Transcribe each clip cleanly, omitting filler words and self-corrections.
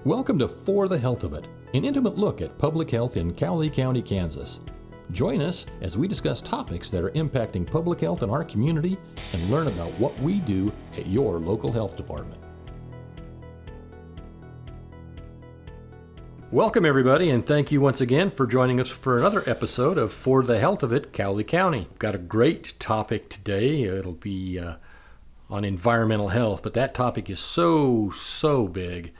Welcome to For the Health of It, an intimate look at public health in Cowley County, Kansas. Join us as we discuss topics that are impacting public health in our community and learn about what we do at your local health department. Welcome everybody, and thank you once again for joining us for another episode of For the Health of It, Cowley County. We've got a great topic today. It'll be on environmental health, but that topic is so big.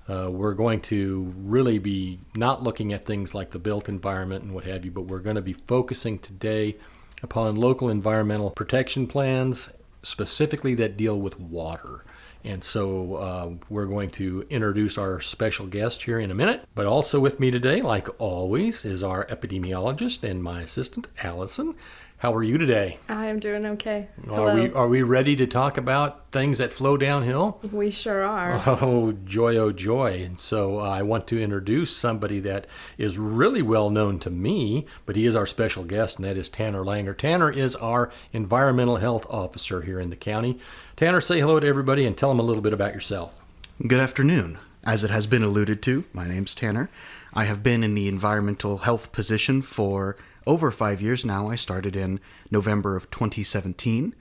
We're going to really be not looking at things like the built environment and what have you, but we're going to be focusing today upon local environmental protection plans, specifically that deal with water. And so we're going to introduce our special guest here in a minute. But also with me today, like always, is our epidemiologist and my assistant, Allison. How are you today? I am doing okay. Hello. Are we ready to talk about things that flow downhill? We sure are. Oh, joy. And so I want to introduce somebody that is really well known to me, but he is our special guest, and that is Tanner Langer. Tanner is our environmental health officer here in the county. Tanner, say hello to everybody and tell them a little bit about yourself. Good afternoon. As it has been alluded to, my name's Tanner. I have been in the environmental health position for over 5 years now. I started in November of 2017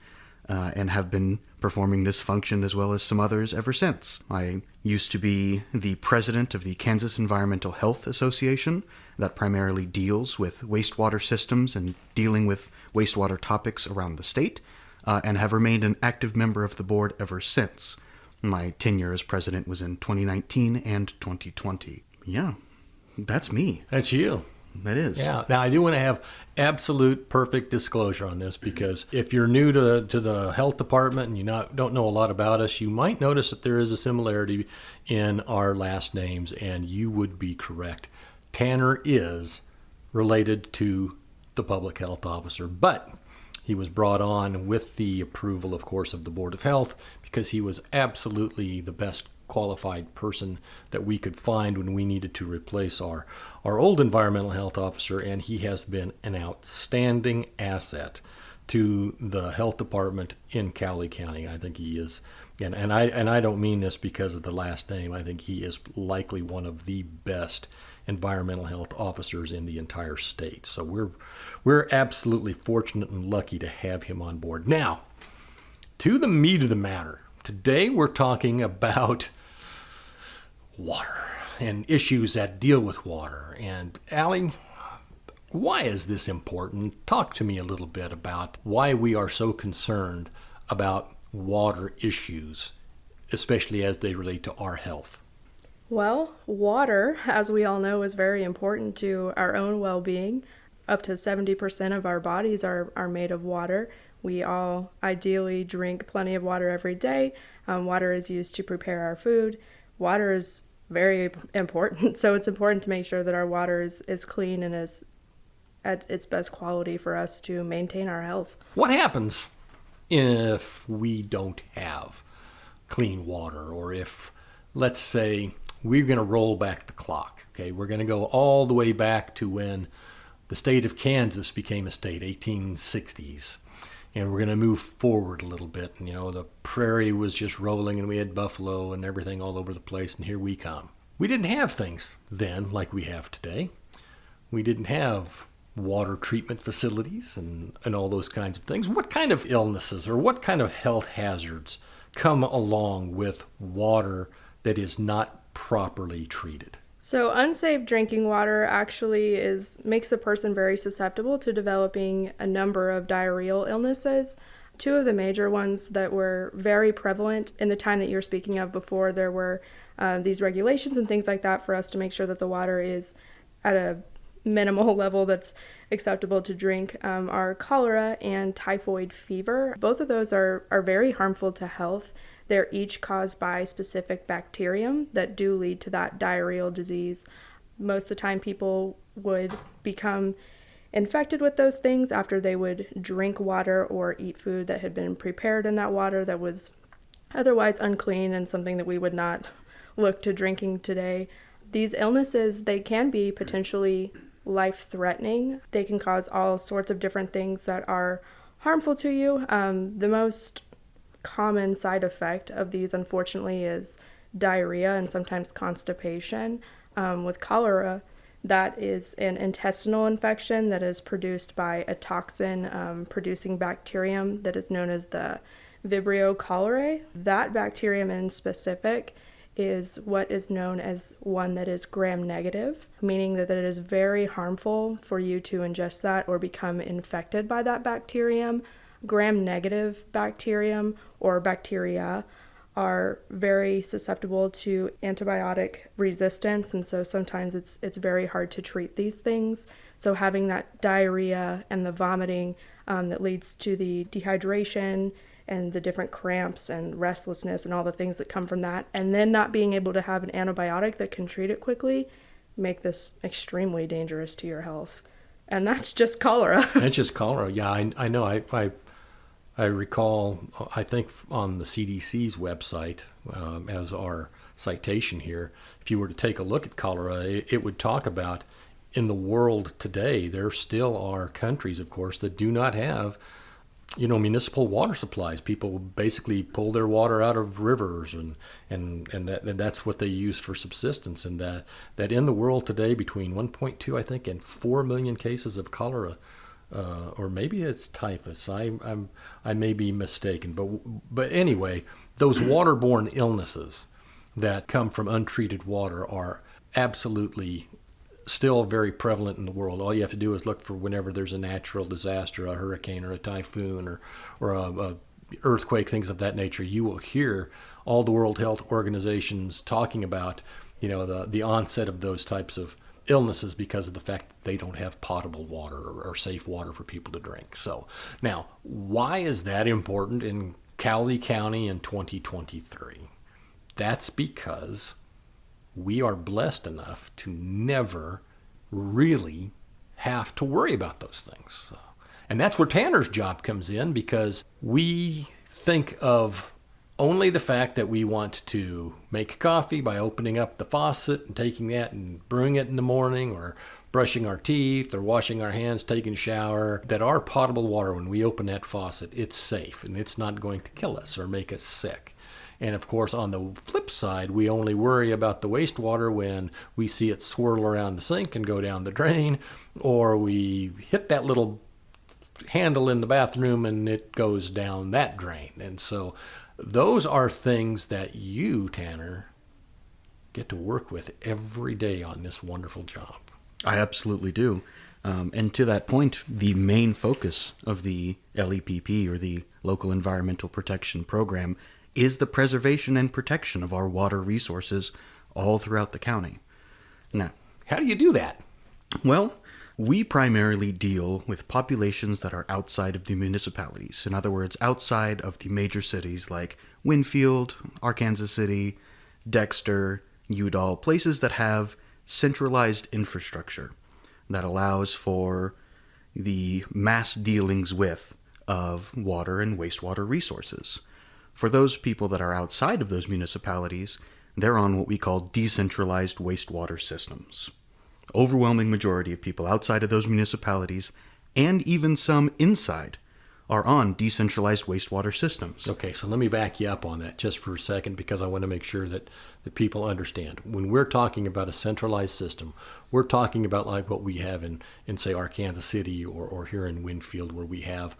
and have been performing this function as well as some others ever since. I used to be the president of the Kansas Environmental Health Association that primarily deals with wastewater systems and dealing with wastewater topics around the state, and have remained an active member of the board ever since. My tenure as president was in 2019 and 2020. Yeah, that's me. That's you. That is. Yeah. Now, I do want to have absolute perfect disclosure on this, because if you're new to the health department and you don't know a lot about us, you might notice that there is a similarity in our last names, and you would be correct. Tanner is related to the public health officer, but he was brought on with the approval, of course, of the Board of Health, because he was absolutely the best qualified person that we could find when we needed to replace our old environmental health officer, and he has been an outstanding asset to the health department in Cowley County. I think he is, and I don't mean this because of the last name. I think he is likely one of the best environmental health officers in the entire state. So we're absolutely fortunate and lucky to have him on board. Now, to the meat of the matter. Today we're talking about water and issues that deal with water. And Allie, why is this important? Talk to me a little bit about why we are so concerned about water issues, especially as they relate to our health. Well, water, as we all know, is very important to our own well-being. Up to 70% of our bodies are made of water. We all ideally drink plenty of water every day. Water is used to prepare our food. Water is very important, so it's important to make sure that our water is clean and is at its best quality for us to maintain our health. What happens if we don't have clean water, or if, let's say, we're going to roll back the clock? Okay, we're going to go all the way back to when the state of Kansas became a state, 1860s. And we're going to move forward a little bit. And, the prairie was just rolling and we had buffalo and everything all over the place. And here we come. We didn't have things then like we have today. We didn't have water treatment facilities and all those kinds of things. What kind of illnesses or what kind of health hazards come along with water that is not properly treated? So unsafe drinking water actually makes a person very susceptible to developing a number of diarrheal illnesses. Two of the major ones that were very prevalent in the time that you were speaking of before, there were these regulations and things like that for us to make sure that the water is at a minimal level that's acceptable to drink, are cholera and typhoid fever. Both of those are very harmful to health. They're each caused by specific bacterium that do lead to that diarrheal disease. Most of the time people would become infected with those things after they would drink water or eat food that had been prepared in that water that was otherwise unclean and something that we would not look to drinking today. These illnesses, they can be potentially life-threatening. They can cause all sorts of different things that are harmful to you. The most common side effect of these, unfortunately, is diarrhea and sometimes constipation. With cholera, that is an intestinal infection that is produced by a toxin producing bacterium that is known as the Vibrio cholerae. That bacterium in specific is what is known as one that is gram-negative, meaning that it is very harmful for you to ingest that or become infected by that bacterium. Gram-negative bacterium or bacteria are very susceptible to antibiotic resistance, and so sometimes it's very hard to treat these things. So having that diarrhea and the vomiting that leads to the dehydration and the different cramps and restlessness and all the things that come from that, and then not being able to have an antibiotic that can treat it quickly, make this extremely dangerous to your health. And that's just cholera. That's just cholera. Yeah, I know. I recall, I think on the CDC's website, as our citation here, if you were to take a look at cholera, it would talk about in the world today, there still are countries, of course, that do not have municipal water supplies. People basically pull their water out of rivers, and that's what they use for subsistence. And that in the world today, between 1.2, I think, and 4 million cases of cholera, or maybe it's typhus. I may be mistaken, but anyway, those waterborne illnesses that come from untreated water are absolutely still very prevalent in the world. All you have to do is look for whenever there's a natural disaster, a hurricane or a typhoon or a earthquake, things of that nature. You will hear all the World Health Organizations talking about, the onset of those types of illnesses because of the fact that they don't have potable water or safe water for people to drink. So now, why is that important in Cowley County in 2023? That's because we are blessed enough to never really have to worry about those things. And that's where Tanner's job comes in, because we think of only the fact that we want to make coffee by opening up the faucet and taking that and brewing it in the morning, or brushing our teeth or washing our hands, taking a shower, that our potable water, when we open that faucet, it's safe and it's not going to kill us or make us sick. And of course, on the flip side, we only worry about the wastewater when we see it swirl around the sink and go down the drain, or we hit that little handle in the bathroom and it goes down that drain. And so those are things that you, Tanner, get to work with every day on this wonderful job. I absolutely do. And to that point, the main focus of the LEPP, or the Local Environmental Protection Program, is the preservation and protection of our water resources all throughout the county. Now, how do you do that? Well, we primarily deal with populations that are outside of the municipalities. In other words, outside of the major cities like Winfield, Arkansas City, Dexter, Udall, places that have centralized infrastructure that allows for the mass dealings with of water and wastewater resources. For those people that are outside of those municipalities, they're on what we call decentralized wastewater systems. Overwhelming majority of people outside of those municipalities, and even some inside, are on decentralized wastewater systems. Okay, so let me back you up on that just for a second, because I want to make sure that people understand. When we're talking about a centralized system, we're talking about like what we have in say, Arkansas City or here in Winfield, where we have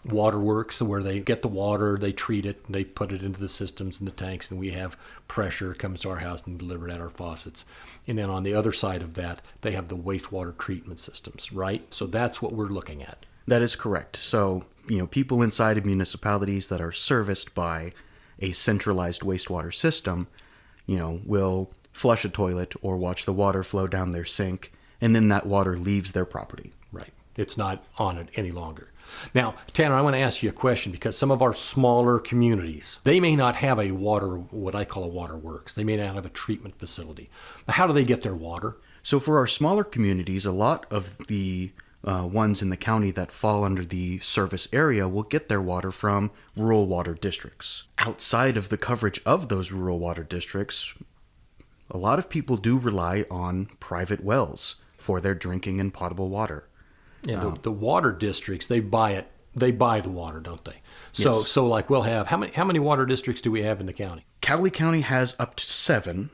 waterworks, where they get the water, they treat it, and they put it into the systems and the tanks, and we have pressure comes to our house and delivered at our faucets. And then on the other side of that, they have the wastewater treatment systems, right? So that's what we're looking at. That is correct. So, people inside of municipalities that are serviced by a centralized wastewater system, will flush a toilet or watch the water flow down their sink, and then that water leaves their property. Right. It's not on it any longer. Now, Tanner, I want to ask you a question, because some of our smaller communities, they may not have what I call a water works. They may not have a treatment facility. How do they get their water? So for our smaller communities, a lot of the ones in the county that fall under the service area will get their water from rural water districts. Outside of the coverage of those rural water districts, a lot of people do rely on private wells for their drinking and potable water. And the water districts, they buy it they buy the water, don't they? So Yes. so like we'll have how many water districts do we have in the county? Cowley County has up to 7,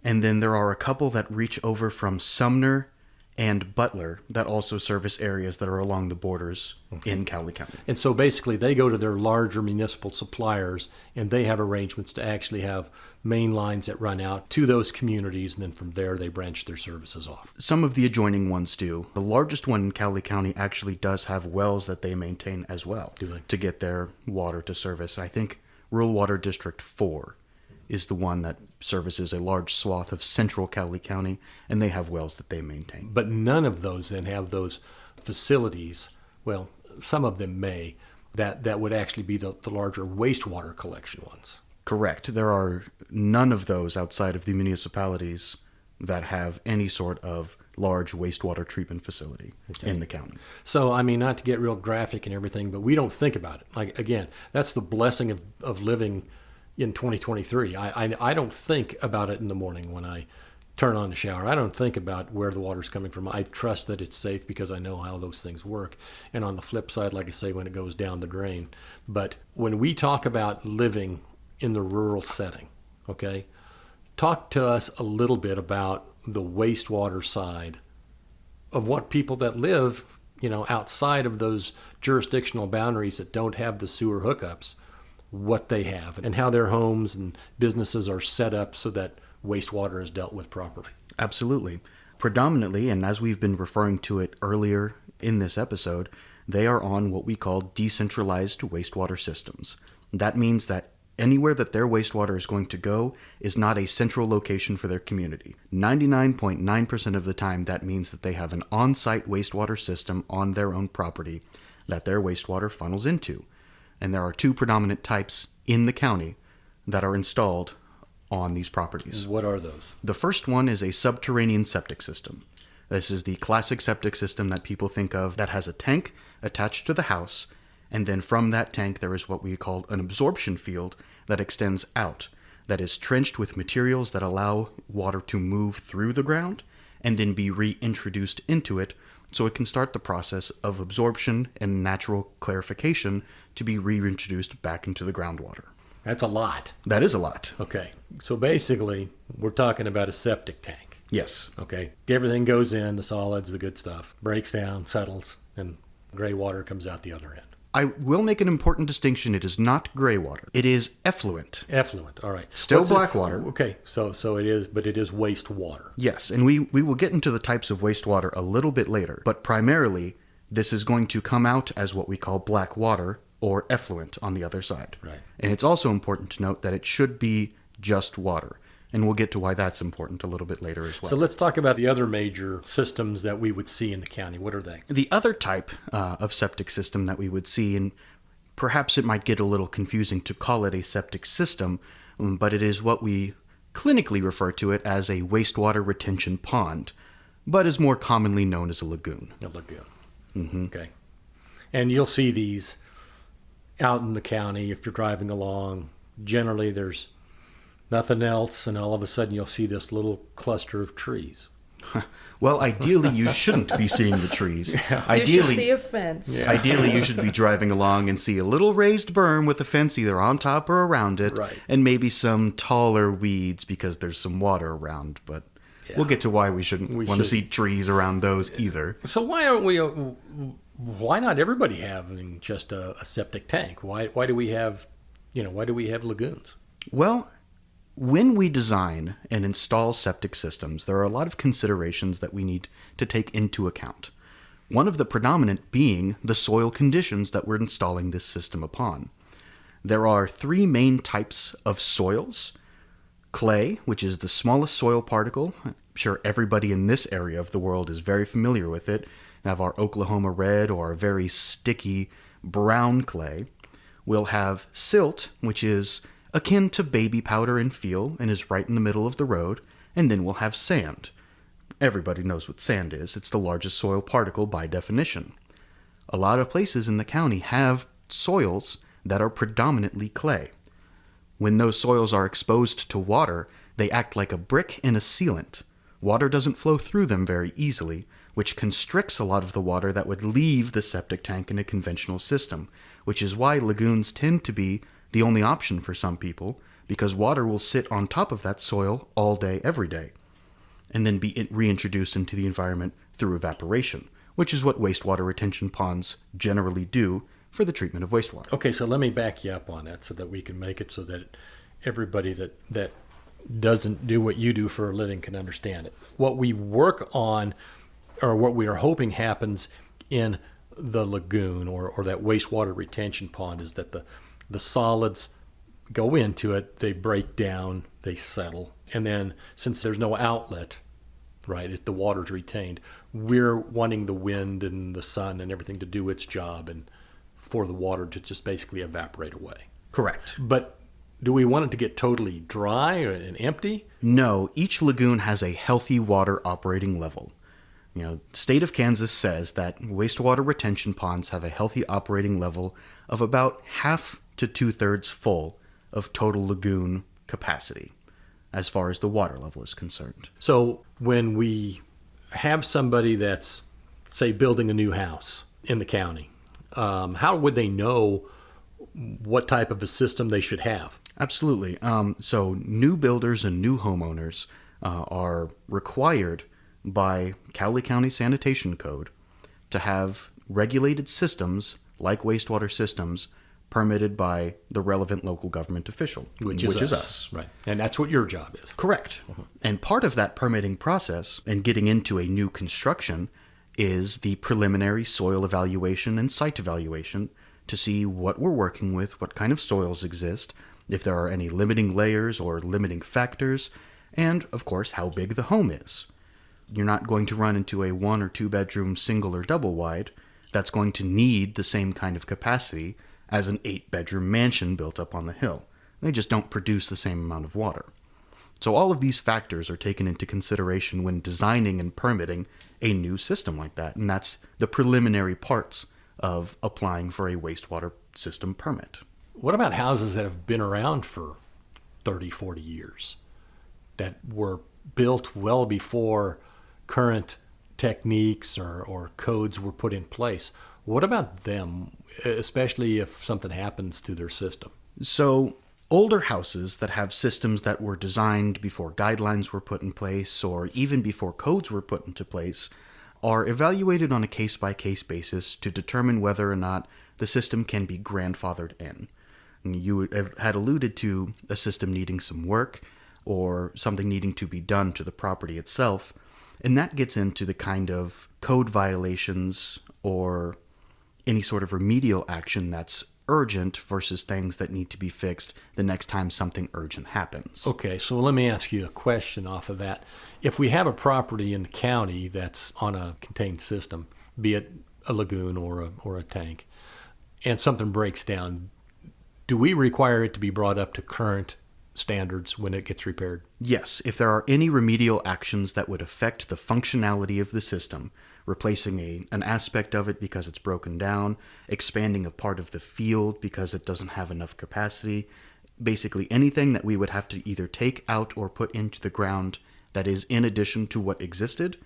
and then there are a couple that reach over from Sumner and Butler that also service areas that are along the borders in Cowley County. And so basically they go to their larger municipal suppliers and they have arrangements to actually have main lines that run out to those communities, and then from there they branch their services off. Some of the adjoining ones do. The largest one in Cowley County actually does have wells that they maintain as well Do they? to get their water to service. I think Rural Water District 4 is the one that services a large swath of central Cowley County, and they have wells that they maintain. But none of those then have those facilities. Well, some of them may, that would actually be the larger wastewater collection ones. Correct. There are none of those outside of the municipalities that have any sort of large wastewater treatment facility in the county. So, I mean, not to get real graphic and everything, but we don't think about it. Like, again, that's the blessing of living in 2023. I don't think about it in the morning when I turn on the shower. I don't think about where the water's coming from. I trust that it's safe because I know how those things work. And on the flip side, like I say, when it goes down the drain. But when we talk about living in the rural setting, okay, talk to us a little bit about the wastewater side of what people that live, outside of those jurisdictional boundaries that don't have the sewer hookups, what they have and how their homes and businesses are set up so that wastewater is dealt with properly. Absolutely. Predominantly, and as we've been referring to it earlier in this episode, they are on what we call decentralized wastewater systems. That means that anywhere that their wastewater is going to go is not a central location for their community. 99.9% of the time, that means that they have an on-site wastewater system on their own property that their wastewater funnels into. And there are 2 predominant types in the county that are installed on these properties. What are those? The first one is a subterranean septic system. This is the classic septic system that people think of that has a tank attached to the house, and then from that tank there is what we call an absorption field that extends out, that is trenched with materials that allow water to move through the ground and then be reintroduced into it so it can start the process of absorption and natural clarification to be reintroduced back into the groundwater. That's a lot. That is a lot. Okay. So basically, we're talking about a septic tank. Yes. Okay. Everything goes in, the solids, the good stuff, breaks down, settles, and gray water comes out the other end. I will make an important distinction. It is not gray water. It is effluent. Effluent. All right. Still What's black it? water. Okay. So it is, but it is wastewater. Yes, and we will get into the types of wastewater a little bit later. But primarily, this is going to come out as what we call black water or effluent on the other side. Right. And it's also important to note that it should be just water. And we'll get to why that's important a little bit later as well. So let's talk about the other major systems that we would see in the county. What are they? The other type of septic system that we would see, and perhaps it might get a little confusing to call it a septic system, but it is what we clinically refer to it as a wastewater retention pond, but is more commonly known as a lagoon. A lagoon. Mm-hmm. Okay. And you'll see these out in the county if you're driving along. Generally, there's nothing else, and all of a sudden you'll see this little cluster of trees. Well, ideally, you shouldn't be seeing the trees. You should Ideally, see a fence. Ideally, you should be driving along and see a little raised berm with a fence either on top or around it, Right. and maybe some taller weeds because there's some water around. But we'll get to why we shouldn't want to should. see trees around those either. So why not everybody having just a septic tank? Why do we have lagoons? Well, when we design and install septic systems, there are a lot of considerations that we need to take into account. One of the predominant being the soil conditions that we're installing this system upon. There are 3 main types of soils. Clay, which is the smallest soil particle. I'm sure everybody in this area of the world is very familiar with it. We have our Oklahoma red or our very sticky brown clay. We'll have silt, which is akin to baby powder in feel and is right in the middle of the road. And then we'll have sand. Everybody knows what sand is. It's the largest soil particle by definition. A lot of places in the county have soils that are predominantly clay. When those soils are exposed to water, they act like a brick and a sealant. Water doesn't flow through them very easily, which constricts a lot of the water that would leave the septic tank in a conventional system, which is why lagoons tend to be the only option for some people, because water will sit on top of that soil all day, every day, and then be reintroduced into the environment through evaporation, which is what wastewater retention ponds generally do for the treatment of wastewater. Okay, so let me back you up on that so that we can make it so that everybody that doesn't do what you do for a living can understand it. What we work on, or what we are hoping happens in the lagoon or that wastewater retention pond, is that the solids go into it, they break down, they settle, and then since there's no outlet, right, if the water's retained, we're wanting the wind and the sun and everything to do its job and for the water to just basically evaporate away. Correct. But do we want it to get totally dry and empty? No, each lagoon has a healthy water operating level. The state of Kansas says that wastewater retention ponds have a healthy operating level of about half to 2/3 full of total lagoon capacity, as far as the water level is concerned. So when we have somebody that's, say, building a new house in the county, how would they know what type of a system they should have? Absolutely. So new builders and new homeowners are required by Cowley County Sanitation Code to have regulated systems like wastewater systems permitted by the relevant local government official, which is us. Right. And that's what your job is. Correct. And part of that permitting process and getting into a new construction is the preliminary soil evaluation and site evaluation to see what we're working with, what kind of soils exist, if there are any limiting layers or limiting factors, and, of course, how big the home is. You're not going to run into a 1 or 2 bedroom single or double wide that's going to need the same kind of capacity as an 8-bedroom mansion built up on the hill. They just don't produce the same amount of water. So all of these factors are taken into consideration when designing and permitting a new system like that, and that's the preliminary parts of applying for a wastewater system permit. What about houses that have been around for 30, 40 years that were built well before current techniques or codes were put in place? What about them, especially if something happens to their system? So older houses that have systems that were designed before guidelines were put in place or even before codes were put into place are evaluated on a case-by-case basis to determine whether or not the system can be grandfathered in. And you had alluded to a system needing some work or something needing to be done to the property itself, and that gets into the kind of code violations or any sort of remedial action that's urgent versus things that need to be fixed the next time something urgent happens. Okay, so let me ask you a question off of that. If we have a property in the county that's on a contained system, be it a lagoon or a tank, and something breaks down, do we require it to be brought up to current standards when it gets repaired? Yes, if there are any remedial actions that would affect the functionality of the system, replacing an aspect of it because it's broken down, expanding a part of the field because it doesn't have enough capacity, basically anything that we would have to either take out or put into the ground that is in addition to what existed,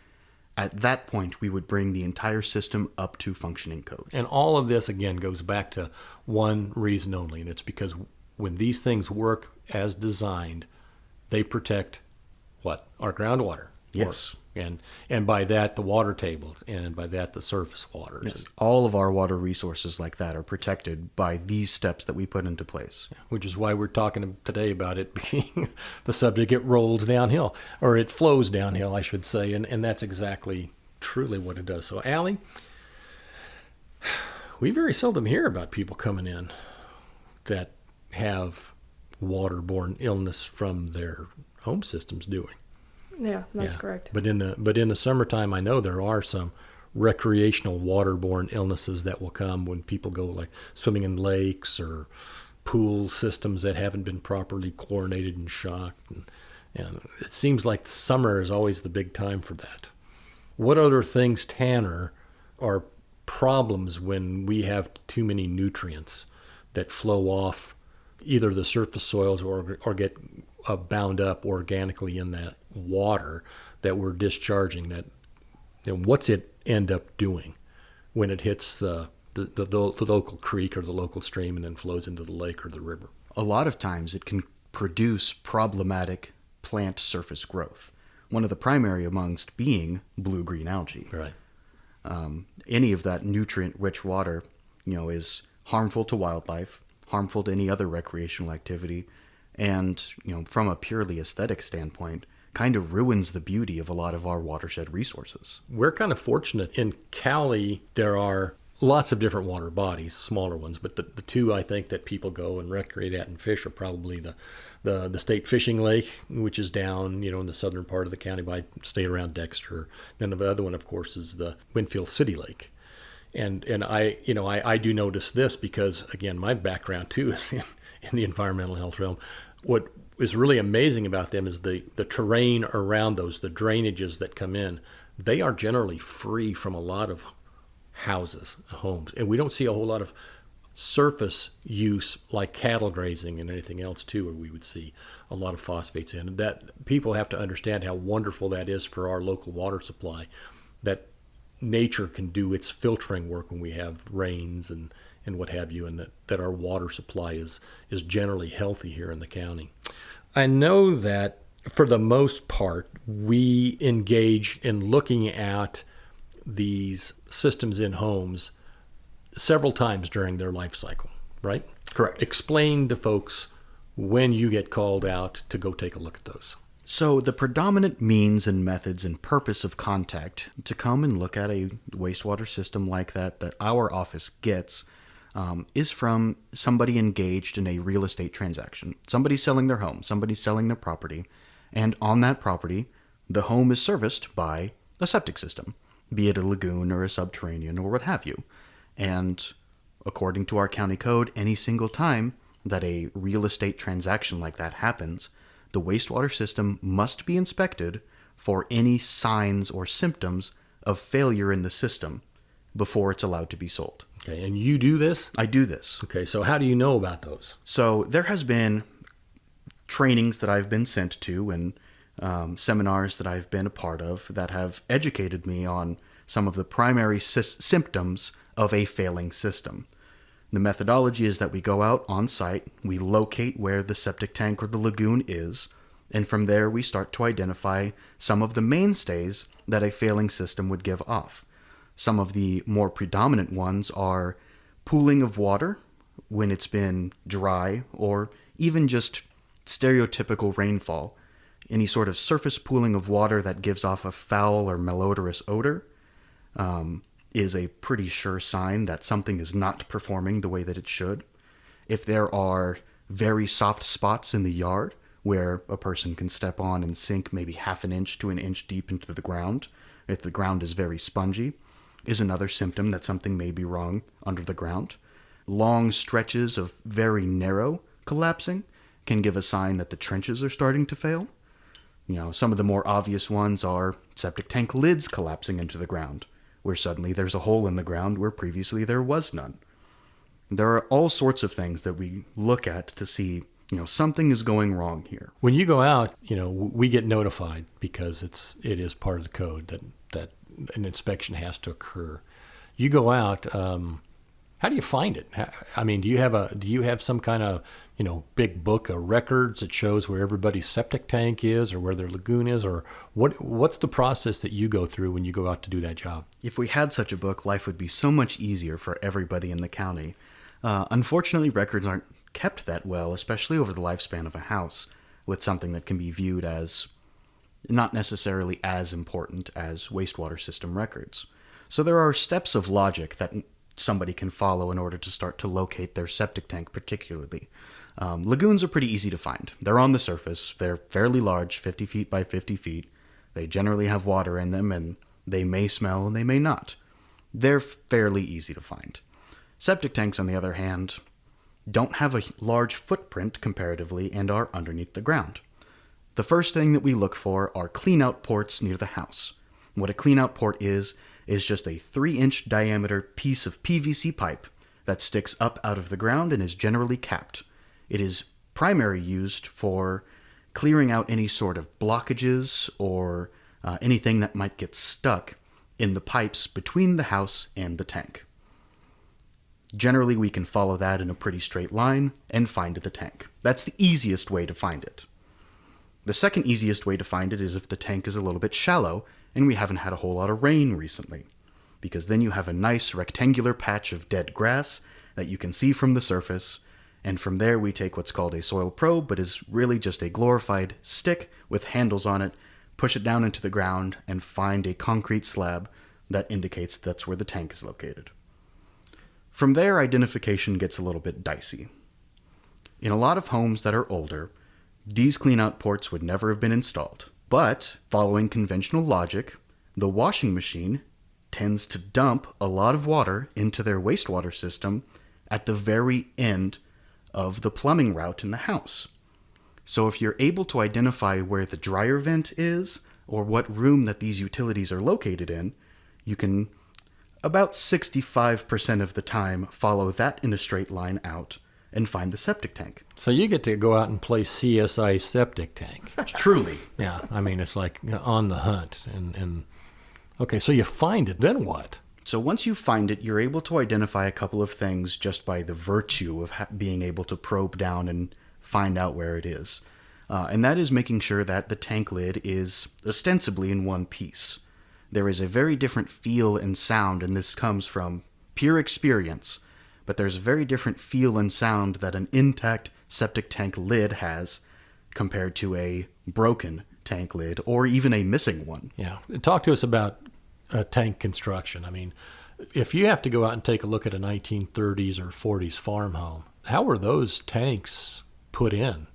at that point we would bring the entire system up to functioning code. And all of this, again, goes back to one reason only, and it's because when these things work as designed, they protect what? Our groundwater. Yes. And by that, the water tables, and by that, the surface waters. Yes. All of our water resources like that are protected by these steps that we put into place. Which is why we're talking today about it being the subject. It rolls downhill, or it flows downhill, I should say, and that's exactly, truly what it does. So, Allie, we very seldom hear about people coming in that have waterborne illness from their home systems, do we? Yeah, that's correct. But in the summertime, I know there are some recreational waterborne illnesses that will come when people go like swimming in lakes or pool systems that haven't been properly chlorinated and shocked. And it seems like the summer is always the big time for that. What other things, Tanner, are problems when we have too many nutrients that flow off either the surface soils or get bound up organically in that water that we're discharging, that And what's it end up doing when it hits the local creek or the local stream and then flows into the lake or the river? A lot of times it can produce problematic plant surface growth. One of the primary amongst being blue-green algae. Right. Any of that nutrient-rich water, is harmful to wildlife, harmful to any other recreational activity, and, from a purely aesthetic standpoint, kind of ruins the beauty of a lot of our watershed resources. We're kind of fortunate. In Cowley, there are lots of different water bodies, smaller ones, but the two I think that people go and recreate at and fish are probably the state fishing lake, which is down, in the southern part of the county by state around Dexter. And the other one, of course, is the Winfield City Lake. And I do notice this because, again, my background too is in the environmental health realm. What is really amazing about them is the terrain around those, the drainages that come in. They are generally free from a lot of houses, homes, and we don't see a whole lot of surface use like cattle grazing and anything else too, where we would see a lot of phosphates in. That people have to understand how wonderful that is for our local water supply, that nature can do its filtering work when we have rains and what have you, and that our water supply is generally healthy here in the county. I know that for the most part, we engage in looking at these systems in homes several times during their life cycle, right? Correct. Explain to folks when you get called out to go take a look at those. So the predominant means and methods and purpose of contact to come and look at a wastewater system like that our office gets is from somebody engaged in a real estate transaction. Somebody selling their home, somebody selling their property, and on that property, the home is serviced by a septic system, be it a lagoon or a subterranean or what have you. And according to our county code, any single time that a real estate transaction like that happens, the wastewater system must be inspected for any signs or symptoms of failure in the system before it's allowed to be sold. Okay, and you do this? I do this. Okay, so how do you know about those? So there has been trainings that I've been sent to and seminars that I've been a part of that have educated me on some of the primary symptoms of a failing system. The methodology is that we go out on site, we locate where the septic tank or the lagoon is, and from there we start to identify some of the mainstays that a failing system would give off. Some of the more predominant ones are pooling of water when it's been dry, or even just stereotypical rainfall. Any sort of surface pooling of water that gives off a foul or malodorous odor is a pretty sure sign that something is not performing the way that it should. If there are very soft spots in the yard where a person can step on and sink maybe half an inch to an inch deep into the ground, if the ground is very spongy, is another symptom that something may be wrong under the ground. Long stretches of very narrow collapsing can give a sign that the trenches are starting to fail. Some of the more obvious ones are septic tank lids collapsing into the ground, where suddenly there's a hole in the ground where previously there was none. There are all sorts of things that we look at to see, something is going wrong here. When you go out, we get notified because it is part of the code that an inspection has to occur. You go out, how do you find it? I mean, do you have some kind of, big book of records that shows where everybody's septic tank is or where their lagoon is, or what's the process that you go through when you go out to do that job? If we had such a book, life would be so much easier for everybody in the county. Unfortunately, records aren't kept that well, especially over the lifespan of a house, with something that can be viewed as not necessarily as important as wastewater system records. So there are steps of logic that somebody can follow in order to start to locate their septic tank particularly. Lagoons are pretty easy to find. They're on the surface. They're fairly large, 50 feet by 50 feet. They generally have water in them, and they may smell and they may not. They're fairly easy to find. Septic tanks, on the other hand, don't have a large footprint comparatively and are underneath the ground. The first thing that we look for are clean-out ports near the house. What a clean-out port is just a 3-inch diameter piece of PVC pipe that sticks up out of the ground and is generally capped. It is primarily used for clearing out any sort of blockages or anything that might get stuck in the pipes between the house and the tank. Generally, we can follow that in a pretty straight line and find the tank. That's the easiest way to find it. The second easiest way to find it is if the tank is a little bit shallow and we haven't had a whole lot of rain recently, because then you have a nice rectangular patch of dead grass that you can see from the surface, and from there we take what's called a soil probe, but is really just a glorified stick with handles on it, push it down into the ground, and find a concrete slab that indicates that's where the tank is located. From there, identification gets a little bit dicey. In a lot of homes that are older, these cleanout ports would never have been installed. But, following conventional logic, the washing machine tends to dump a lot of water into their wastewater system at the very end of the plumbing route in the house. So if you're able to identify where the dryer vent is, or what room that these utilities are located in, you can, about 65% of the time, follow that in a straight line out and find the septic tank. So you get to go out and play CSI septic tank. Truly. Yeah, I mean, it's like on the hunt. And okay, so you find it, then what? So once you find it, you're able to identify a couple of things just by the virtue of being able to probe down and find out where it is. And that is making sure that the tank lid is ostensibly in one piece. There is a very different feel and sound, and this comes from pure experience, but there's a very different feel and sound that an intact septic tank lid has compared to a broken tank lid or even a missing one. Yeah. Talk to us about tank construction. I mean, if you have to go out and take a look at a 1930s or 40s farm home, how were those tanks put in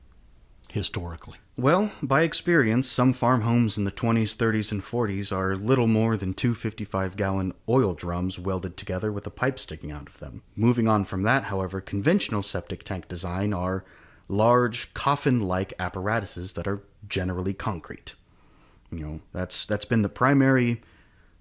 historically? Well, by experience, some farm homes in the 20s, 30s, and 40s are little more than two 55-gallon oil drums welded together with a pipe sticking out of them. Moving on from that, however, conventional septic tank design are large coffin-like apparatuses that are generally concrete. That's been the primary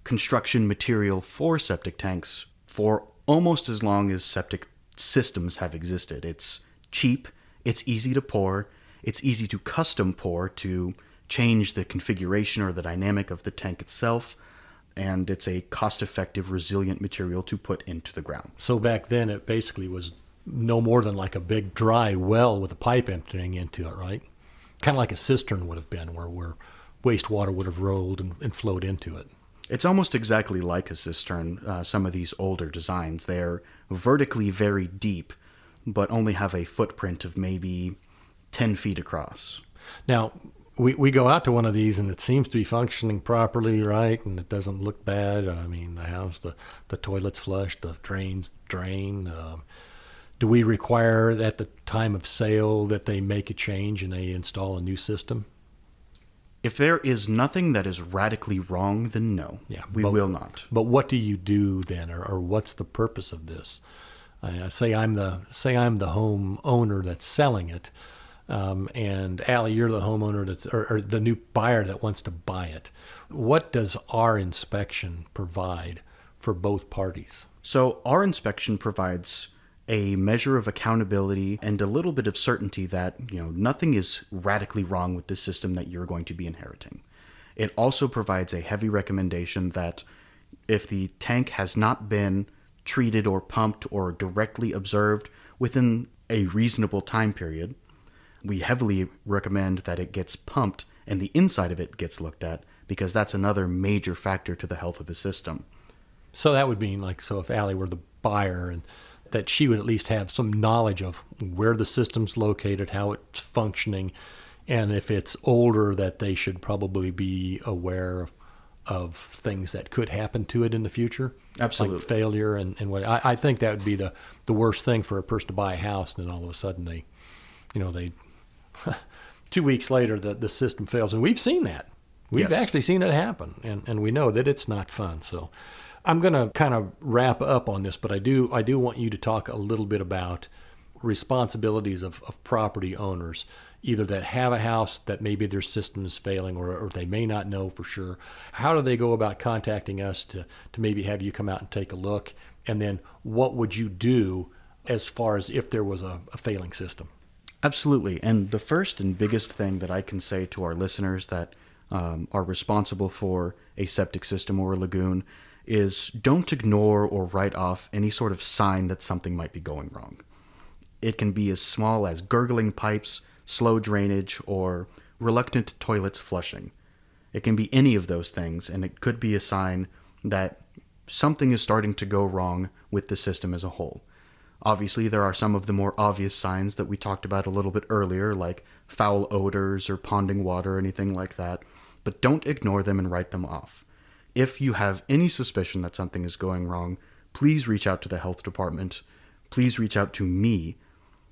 construction material for septic tanks for almost as long as septic systems have existed. It's cheap, it's easy to pour, it's easy to custom pour to change the configuration or the dynamic of the tank itself, and it's a cost-effective, resilient material to put into the ground. So back then it basically was no more than like a big dry well with a pipe emptying into it, right? Kind of like a cistern would have been, where wastewater would have rolled and flowed into it. It's almost exactly like a cistern, some of these older designs. They're vertically very deep, but only have a footprint of maybe 10 feet across. Now, we go out to one of these and it seems to be functioning properly, right? And it doesn't look bad. I mean, the house, the toilet's flush, the drains drain. Do we require at the time of sale that they make a change and they install a new system? If there is nothing that is radically wrong, then no, we will not. But what do you do then, or what's the purpose of this? Say I'm the home owner that's selling it, and Allie, you're the homeowner or the new buyer that wants to buy it. What does our inspection provide for both parties? So our inspection provides a measure of accountability and a little bit of certainty that, nothing is radically wrong with the system that you're going to be inheriting. It also provides a heavy recommendation that if the tank has not been treated or pumped or directly observed within a reasonable time period, we heavily recommend that it gets pumped and the inside of it gets looked at, because that's another major factor to the health of the system. So that would mean, so if Allie were the buyer, and that she would at least have some knowledge of where the system's located, how it's functioning, and if it's older, that they should probably be aware of things that could happen to it in the future. Absolutely. Like failure and what. I think that would be the worst thing for a person to buy a house, and then all of a sudden they 2 weeks later the system fails. And we've seen that. We've actually seen it happen, and we know that it's not fun. So I'm going to kind of wrap up on this, but I do want you to talk a little bit about responsibilities of property owners, either that have a house that maybe their system is failing or they may not know for sure. How do they go about contacting us to maybe have you come out and take a look? And then what would you do as far as if there was a failing system? Absolutely. And the first and biggest thing that I can say to our listeners that are responsible for a septic system or a lagoon is don't ignore or write off any sort of sign that something might be going wrong. It can be as small as gurgling pipes, slow drainage, or reluctant toilets flushing. It can be any of those things, and it could be a sign that something is starting to go wrong with the system as a whole. Obviously, there are some of the more obvious signs that we talked about a little bit earlier, like foul odors or ponding water or anything like that, but don't ignore them and write them off. If you have any suspicion that something is going wrong, please reach out to the health department. Please reach out to me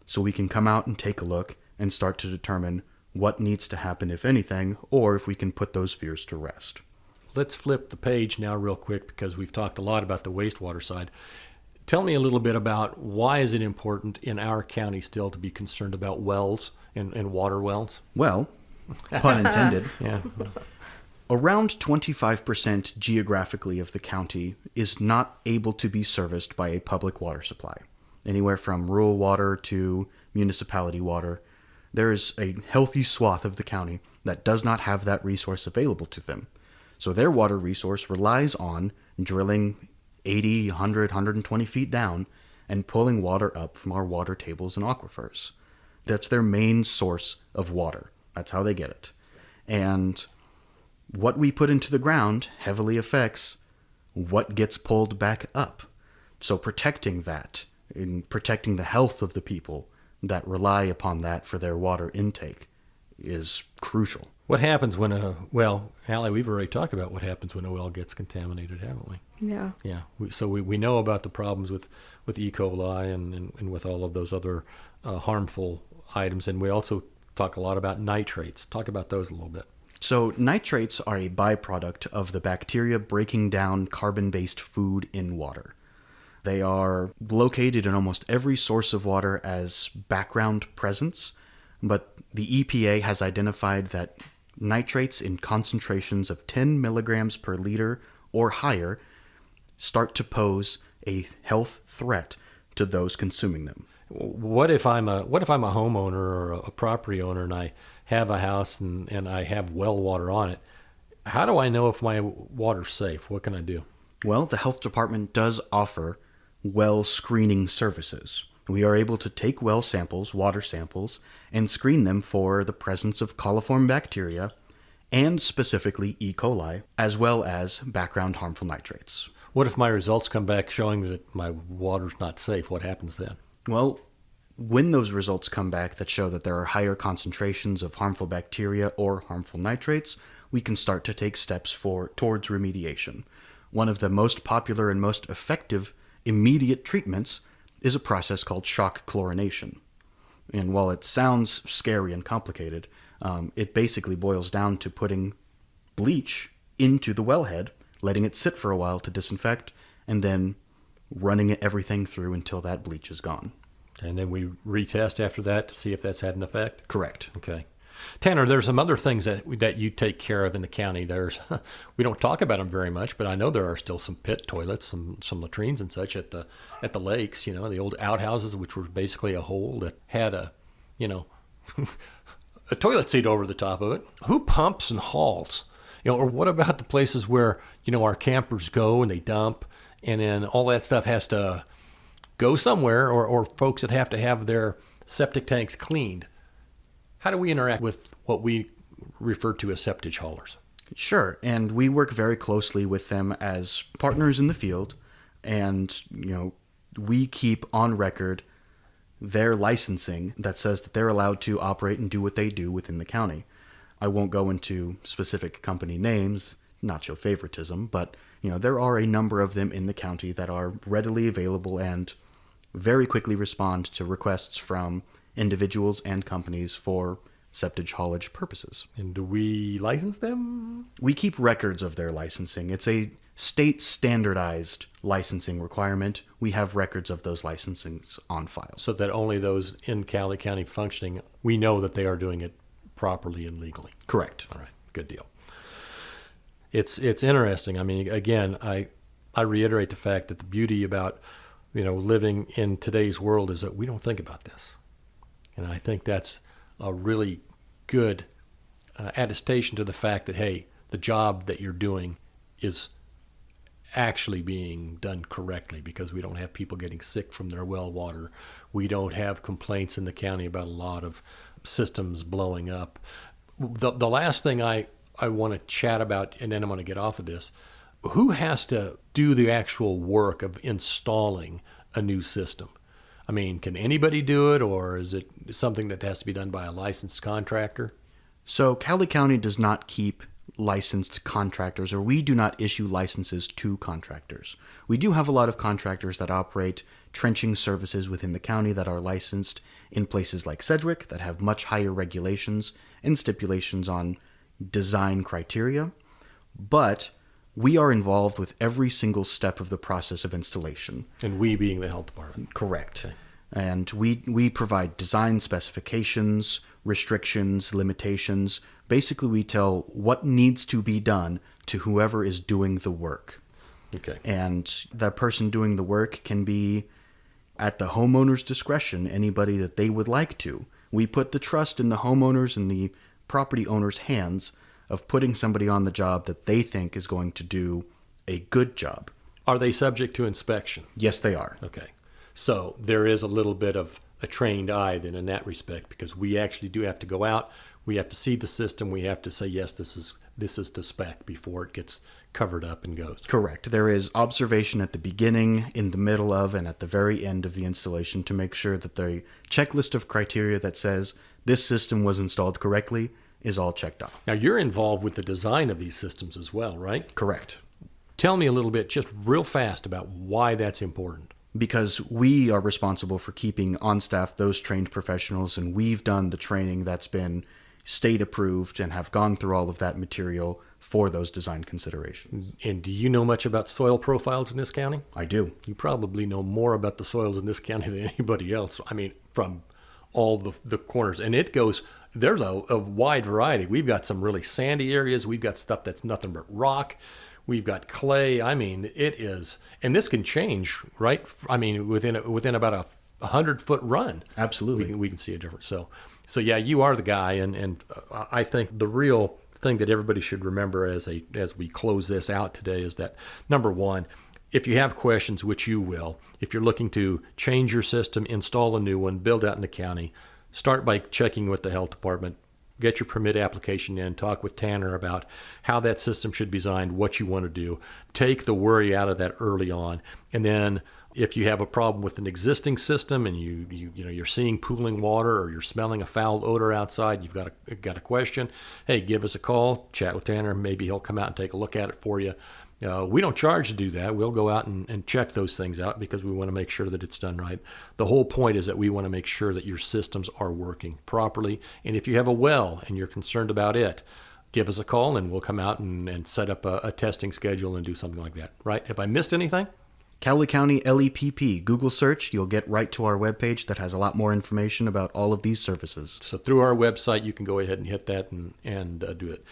so we can come out and take a look and start to determine what needs to happen, if anything, or if we can put those fears to rest. Let's flip the page now real quick because we've talked a lot about the wastewater side. Tell me a little bit about why is it important in our county still to be concerned about wells and water wells? Well, pun intended. Yeah. Around 25% geographically of the county is not able to be serviced by a public water supply. Anywhere from rural water to municipality water, there is a healthy swath of the county that does not have that resource available to them. So their water resource relies on drilling 80, 100, 120 feet down and pulling water up from our water tables and aquifers. That's their main source of water. That's how they get it. And what we put into the ground heavily affects what gets pulled back up. So protecting that, and protecting the health of the people that rely upon that for their water intake is crucial. What happens when Allie, we've already talked about what happens when a well gets contaminated, haven't we? Yeah. Yeah. We know about the problems with E. coli and with all of those other harmful items. And we also talk a lot about nitrates. Talk about those a little bit. So nitrates are a byproduct of the bacteria breaking down carbon-based food in water. They are located in almost every source of water as background presence, but the EPA has identified that nitrates in concentrations of 10 milligrams per liter or higher start to pose a health threat to those consuming them. What if I'm a homeowner or a property owner and I have a house and I have well water on it? How do I know if my water's safe? What can I do? Well, the health department does offer well screening services. We are able to take well samples, water samples, and screen them for the presence of coliform bacteria and specifically E. coli, as well as background harmful nitrates. What if my results come back showing that my water's not safe? What happens then? Well, when those results come back that show that there are higher concentrations of harmful bacteria or harmful nitrates, we can start to take steps towards remediation. One of the most popular and most effective immediate treatments is a process called shock chlorination. And while it sounds scary and complicated, it basically boils down to putting bleach into the wellhead, letting it sit for a while to disinfect, and then running everything through until that bleach is gone. And then we retest after that to see if that's had an effect? Correct. Okay. Tanner, there's some other things that you take care of in the county. We don't talk about them very much, but I know there are still some pit toilets, some latrines and such at the lakes. You know, the old outhouses, which were basically a hole that had a toilet seat over the top of it. Who pumps and hauls? Or what about the places where our campers go and they dump, and then all that stuff has to go somewhere, or folks that have to have their septic tanks cleaned? How do we interact with what we refer to as septic haulers? Sure, and we work very closely with them as partners in the field, and we keep on record their licensing that says that they're allowed to operate and do what they do within the county. I won't go into specific company names, not show favoritism, but there are a number of them in the county that are readily available and very quickly respond to requests from individuals and companies for septic haulage purposes. And do we license them? We keep records of their licensing. It's a state standardized licensing requirement. We have records of those licensings on file. So that only those in Cowley County functioning, we know that they are doing it properly and legally. Correct. All right, good deal. It's interesting. I mean, again, I reiterate the fact that the beauty about living in today's world is that we don't think about this. And I think that's a really good attestation to the fact that, hey, the job that you're doing is actually being done correctly, because we don't have people getting sick from their well water. We don't have complaints in the county about a lot of systems blowing up. The last thing I want to chat about, and then I'm going to get off of this, who has to do the actual work of installing a new system? I mean, can anybody do it, or is it something that has to be done by a licensed contractor? So Cowley County does not keep licensed contractors, or we do not issue licenses to contractors. We do have a lot of contractors that operate trenching services within the county that are licensed in places like Sedgwick that have much higher regulations and stipulations on design criteria. But we are involved with every single step of the process of installation. And we being the health department. Correct. Okay. And we provide design specifications, restrictions, limitations. Basically, we tell what needs to be done to whoever is doing the work. Okay. And that person doing the work can be at the homeowner's discretion, anybody that they would like to. We put the trust in the homeowners and the property owner's hands of putting somebody on the job that they think is going to do a good job. Are they subject to inspection? Yes, they are. Okay. So there is a little bit of a trained eye then in that respect, because we actually do have to go out. We have to see the system. We have to say, yes, this is to spec before it gets covered up and goes. Correct. There is observation at the beginning, in the middle of, and at the very end of the installation to make sure that the checklist of criteria that says this system was installed correctly is all checked off. Now, you're involved with the design of these systems as well, right? Correct. Tell me a little bit, just real fast, about why that's important. Because we are responsible for keeping on staff those trained professionals, and we've done the training that's been state approved and have gone through all of that material for those design considerations. And do you know much about soil profiles in this county? I do. You probably know more about the soils in this county than anybody else. I mean, from all the corners. And it goes, there's a wide variety. We've got some really sandy areas. We've got stuff that's nothing but rock. We've got clay. I mean, it is, and this can change, right? I mean, within about a 100-foot run. Absolutely. We can see a difference. So yeah, you are the guy, and I think the real thing that everybody should remember as we close this out today is that, number one, if you have questions, which you will, if you're looking to change your system, install a new one, build out in the county, start by checking with the health department. Get your permit application in, talk with Tanner about how that system should be designed, what you want to do. Take the worry out of that early on. And then if you have a problem with an existing system and you're seeing pooling water or you're smelling a foul odor outside, you've got a question, hey, give us a call, chat with Tanner. Maybe he'll come out and take a look at it for you. We don't charge to do that. We'll go out and check those things out because we want to make sure that it's done right. The whole point is that we want to make sure that your systems are working properly. And if you have a well and you're concerned about it, give us a call and we'll come out and set up a testing schedule and do something like that. Right? Have I missed anything? Cowley County LEPP. Google search, you'll get right to our webpage that has a lot more information about all of these services. So through our website, you can go ahead and hit that and do it.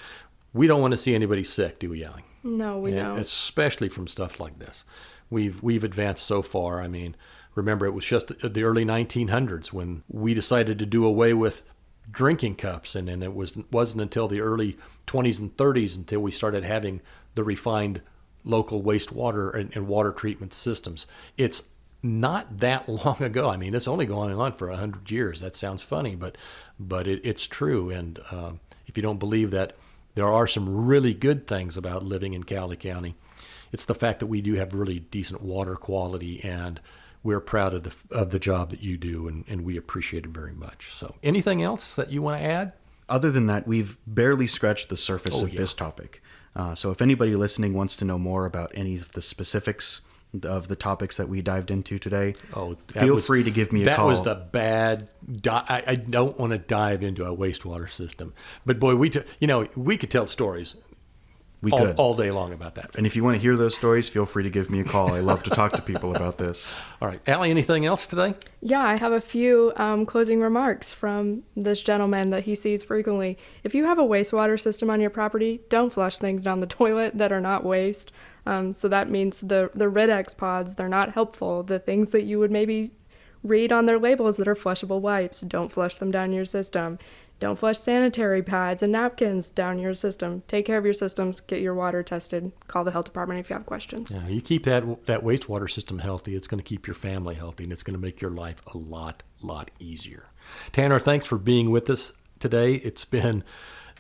We don't want to see anybody sick, do we, Allie? No, we don't. Especially from stuff like this. We've advanced so far. I mean, remember, it was just the early 1900s when we decided to do away with drinking cups, and then it wasn't until the early 20s and 30s until we started having the refined local wastewater and water treatment systems. It's not that long ago. I mean, it's only going on for 100 years. That sounds funny, but it's true. And if you don't believe that there are some really good things about living in Cowley County, it's the fact that we do have really decent water quality, and we're proud of the job that you do, and we appreciate it very much. So anything else that you want to add? Other than that, we've barely scratched the surface of this topic. So if anybody listening wants to know more about any of the specifics of the topics that we dived into today, feel free to give me a call. That was the bad. I don't want to dive into a wastewater system, but boy, we could tell stories. We could all day long about that. And if you want to hear those stories, feel free to give me a call. I love to talk to people about this. All right, Allie, anything else today? Yeah, I have a few closing remarks from this gentleman that he sees frequently. If you have a wastewater system on your property, don't flush things down the toilet that are not waste. So that means the Rid-X pods, they're not helpful. The things that you would maybe read on their labels that are flushable wipes, don't flush them down your system. Don't flush sanitary pads and napkins down your system. Take care of your systems. Get your water tested. Call the health department if you have questions. Yeah, you keep that wastewater system healthy, it's going to keep your family healthy, and it's going to make your life a lot easier. Tanner, thanks for being with us today. It's been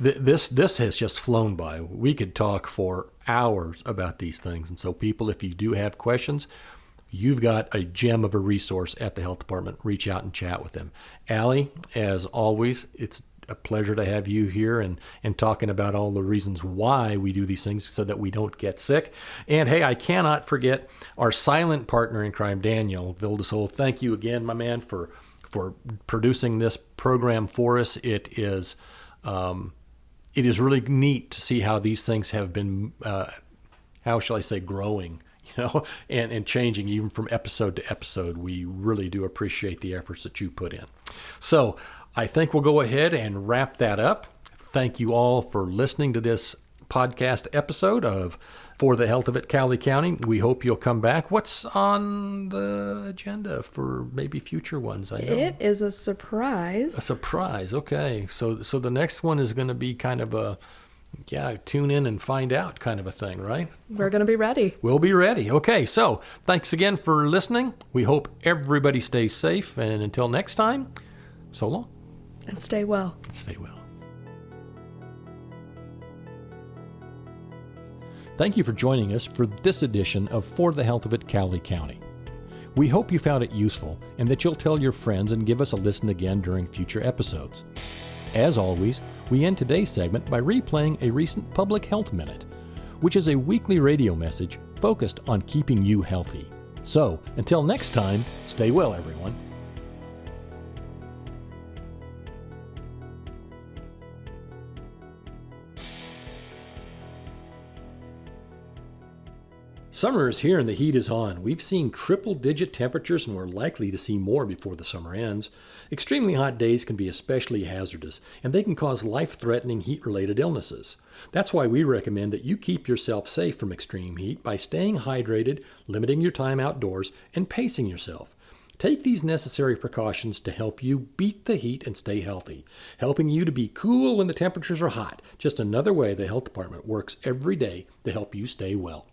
this has just flown by. We could talk for hours about these things, and so people, if you do have questions, you've got a gem of a resource at the health department. Reach out and chat with them. Allie, as always, it's a pleasure to have you here and talking about all the reasons why we do these things so that we don't get sick. And hey, I cannot forget our silent partner in crime, Daniel Vildesol. Thank you again, my man, for producing this program for us. It is really neat to see how these things have been, how shall I say, growing, and changing even from episode to episode. We really do appreciate the efforts that you put in. So I think we'll go ahead and wrap that up. Thank you all for listening to this podcast episode of For the Health of It, Cowley County. We hope you'll come back. What's on the agenda for maybe future ones? I know it is a surprise. A surprise. Okay. So the next one is going to be kind of a, tune in and find out kind of a thing, right? We're going to be ready. We'll be ready. Okay. So thanks again for listening. We hope everybody stays safe. And until next time, so long. And stay well. Stay well. Thank you for joining us for this edition of For the Health of It, Cowley County. We hope you found it useful and that you'll tell your friends and give us a listen again during future episodes. As always, we end today's segment by replaying a recent Public Health Minute, which is a weekly radio message focused on keeping you healthy. So, until next time, stay well, everyone. Summer is here and the heat is on. We've seen triple-digit temperatures and we're likely to see more before the summer ends. Extremely hot days can be especially hazardous, and they can cause life-threatening heat-related illnesses. That's why we recommend that you keep yourself safe from extreme heat by staying hydrated, limiting your time outdoors, and pacing yourself. Take these necessary precautions to help you beat the heat and stay healthy, helping you to be cool when the temperatures are hot. Just another way the health department works every day to help you stay well.